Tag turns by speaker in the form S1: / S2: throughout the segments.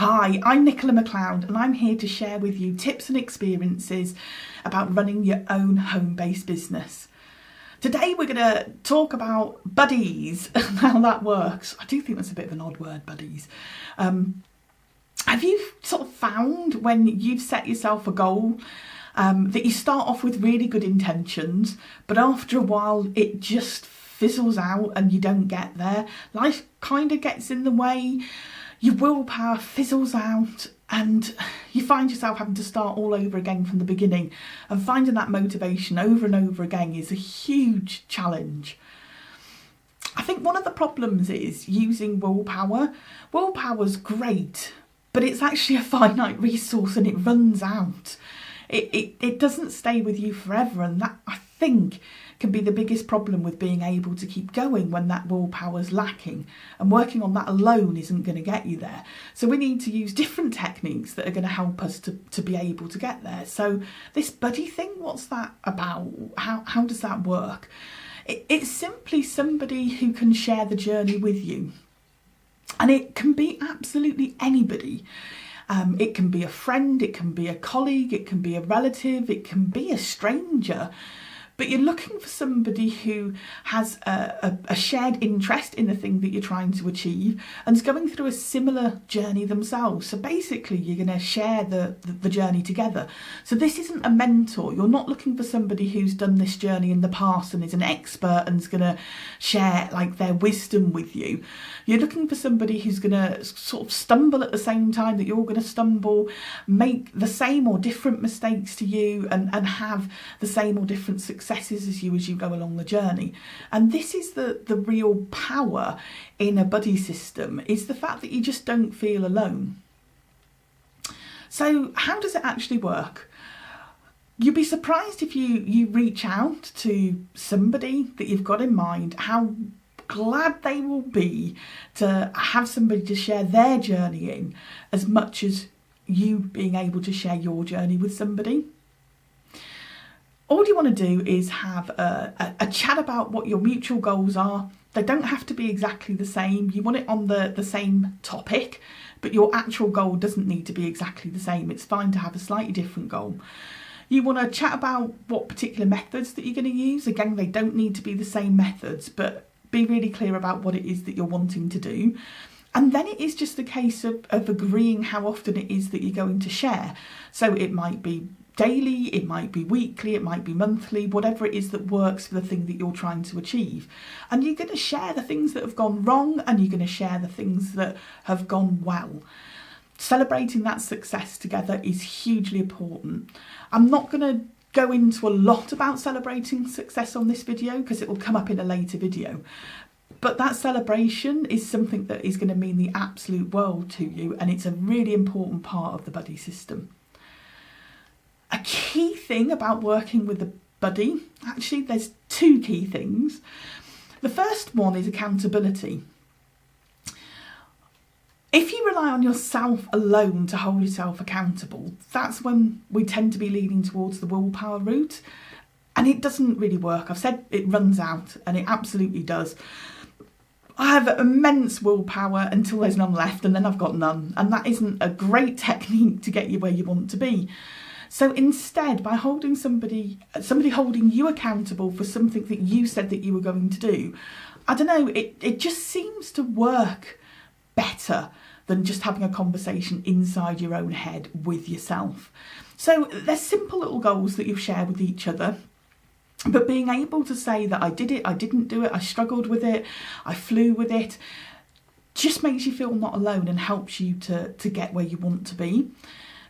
S1: Hi, I'm Nichola McLeod and I'm here to share with you tips and experiences about running your own home-based business. Today we're going to talk about buddies and how that works. I do think that's a bit of an odd word, buddies. Have you sort of found when you've set yourself a goal that you start off with really good intentions, but after a while it just fizzles out and you don't get there? Life kind of gets in the way. Your willpower fizzles out and you find yourself having to start all over again from the beginning, and finding that motivation over and over again is a huge challenge. I think one of the problems is using willpower. Willpower's great, but it's actually a finite resource and it runs out. It doesn't stay with you forever, and that, I think, can be the biggest problem with being able to keep going when that willpower's lacking, and working on that alone isn't going to get you there. So we need to use different techniques that are going to help us to be able to get there. So this buddy thing, what's that about? How does that work? It's simply somebody who can share the journey with you, and it can be absolutely anybody. It can be a friend, it can be a colleague, it can be a relative, it can be a stranger. But you're looking for somebody who has a shared interest in the thing that you're trying to achieve and is going through a similar journey themselves. So basically you're going to share the journey together. So this isn't a mentor. You're not looking for somebody who's done this journey in the past and is an expert and is going to share like their wisdom with you. You're looking for somebody who's going to sort of stumble at the same time that you're going to stumble, make the same or different mistakes to you, and have the same or different successes as you go along the journey. And this is the real power in a buddy system, is the fact that you just don't feel alone. So how does it actually work? You'd be surprised if you reach out to somebody that you've got in mind, how glad they will be to have somebody to share their journey in, as much as you being able to share your journey with somebody. All you want to do is have a chat about what your mutual goals are. They don't have to be exactly the same. You want it on the same topic, but your actual goal doesn't need to be exactly the same. It's fine to have a slightly different goal. You want to chat about what particular methods that you're going to use. Again, they don't need to be the same methods, but be really clear about what it is that you're wanting to do. And then it is just a case of agreeing how often it is that you're going to share. So it might be daily, it might be weekly, it might be monthly, whatever it is that works for the thing that you're trying to achieve. And you're going to share the things that have gone wrong, and you're going to share the things that have gone well. Celebrating that success together is hugely important. I'm not going to go into a lot about celebrating success on this video because it will come up in a later video. But that celebration is something that is going to mean the absolute world to you, and it's a really important part of the buddy system. A key thing about working with a buddy, actually there's two key things. The first one is accountability. If you rely on yourself alone to hold yourself accountable, that's when we tend to be leaning towards the willpower route, and it doesn't really work. I've said it runs out, and it absolutely does. I have immense willpower until there's none left, and then I've got none, and that isn't a great technique to get you where you want to be. So instead, by holding somebody holding you accountable for something that you said that you were going to do, I don't know, it just seems to work better than just having a conversation inside your own head with yourself. So there's simple little goals that you share with each other, but being able to say that I did it, I didn't do it, I struggled with it, I flew with it, just makes you feel not alone and helps you to get where you want to be.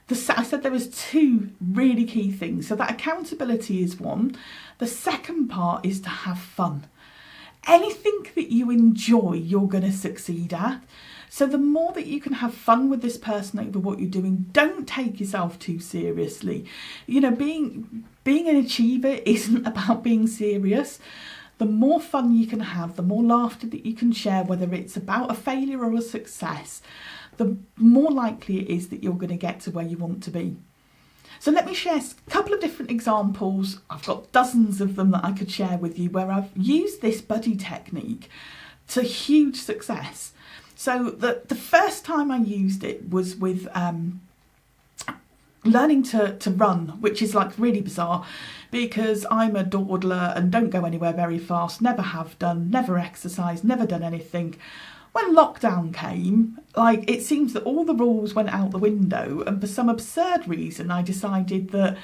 S1: I said there was two really key things. So that accountability is one. The second part is to have fun. Anything that you enjoy, you're going to succeed at. So the more that you can have fun with this person over what you're doing, don't take yourself too seriously. You know, being an achiever isn't about being serious. The more fun you can have, the more laughter that you can share, whether it's about a failure or a success, the more likely it is that you're going to get to where you want to be. So let me share a couple of different examples. I've got dozens of them that I could share with you where I've used this buddy technique to huge success. So the first time I used it was with learning to run, which is like really bizarre because I'm a dawdler and don't go anywhere very fast, never have done, never exercised, never done anything. When lockdown came, like, it seems that all the rules went out the window, and for some absurd reason I decided that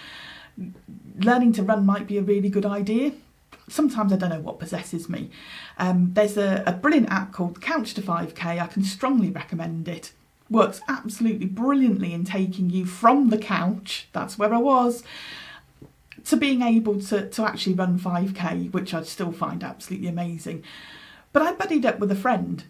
S1: learning to run might be a really good idea. Sometimes I don't know what possesses me. There's a brilliant app called Couch to 5K. I can strongly recommend it. Works absolutely brilliantly in taking you from the couch, that's where I was, to being able to actually run 5K, which I still find absolutely amazing. But I buddied up with a friend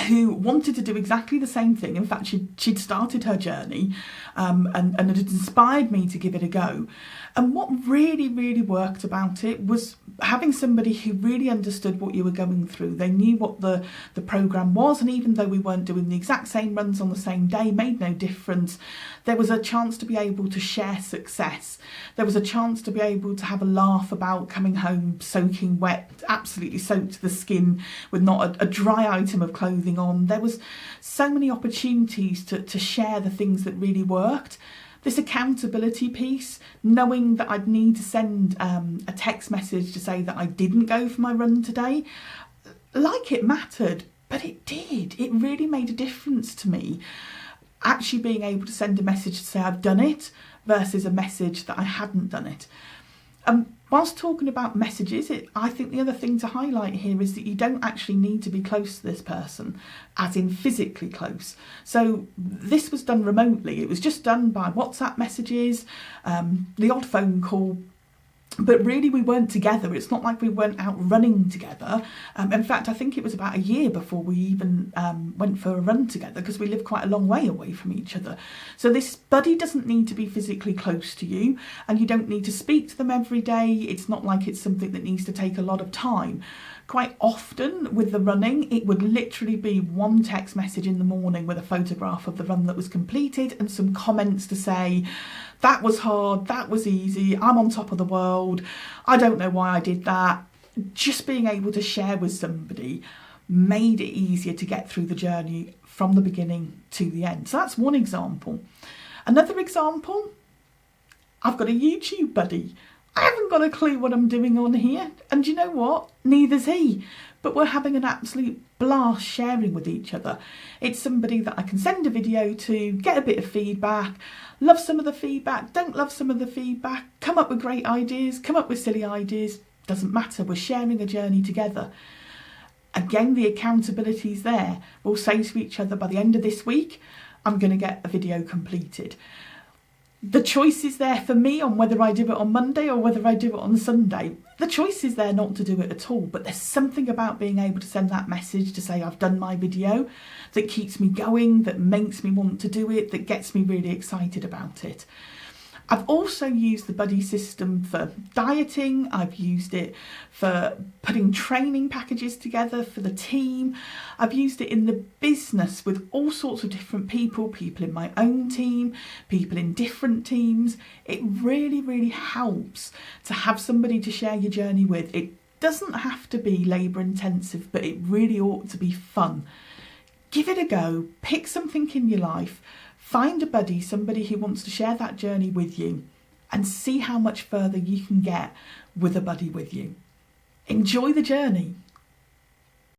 S1: who wanted to do exactly the same thing. In fact, she'd started her journey and it had inspired me to give it a go. And what really, really worked about it was having somebody who really understood what you were going through. They knew what the programme was, and even though we weren't doing the exact same runs on the same day, made no difference. There was a chance to be able to share success. There was a chance to be able to have a laugh about coming home soaking wet, absolutely soaked to the skin, with not a dry item of clothing on. There was so many opportunities to share the things that really worked. This accountability piece, knowing that I'd need to send a text message to say that I didn't go for my run today, like it mattered, but it did. It really made a difference to me. Actually being able to send a message to say I've done it versus a message that I hadn't done it. Whilst talking about messages, I think the other thing to highlight here is that you don't actually need to be close to this person, as in physically close. So this was done remotely. It was just done by WhatsApp messages, the odd phone call, but really we weren't together. It's not like we weren't out running together. In fact, I think it was about a year before we even went for a run together, because we live quite a long way away from each other. So this buddy doesn't need to be physically close to you, and you don't need to speak to them every day. It's not like it's something that needs to take a lot of time. Quite often with the running, it would literally be one text message in the morning with a photograph of the run that was completed and some comments to say, that was hard, that was easy, I'm on top of the world, I don't know why I did that. Just being able to share with somebody made it easier to get through the journey from the beginning to the end. So that's one example. Another example, I've got a YouTube buddy. I haven't got a clue what I'm doing on here, and you know what? Neither's he. But we're having an absolute blast sharing with each other. It's somebody that I can send a video to, get a bit of feedback, love some of the feedback, don't love some of the feedback, come up with great ideas, come up with silly ideas, doesn't matter, we're sharing a journey together. Again, the accountability's there. We'll say to each other, by the end of this week, I'm going to get a video completed. The choice is there for me on whether I do it on Monday or whether I do it on Sunday. The choice is there not to do it at all, but there's something about being able to send that message to say I've done my video that keeps me going, that makes me want to do it, that gets me really excited about it. I've also used the buddy system for dieting. I've used it for putting training packages together for the team. I've used it in the business with all sorts of different people in my own team, people in different teams. It really, really helps to have somebody to share your journey with. It doesn't have to be labour intensive, but it really ought to be fun. Give it a go, pick something in your life, find a buddy, somebody who wants to share that journey with you, and see how much further you can get with a buddy with you. Enjoy the journey.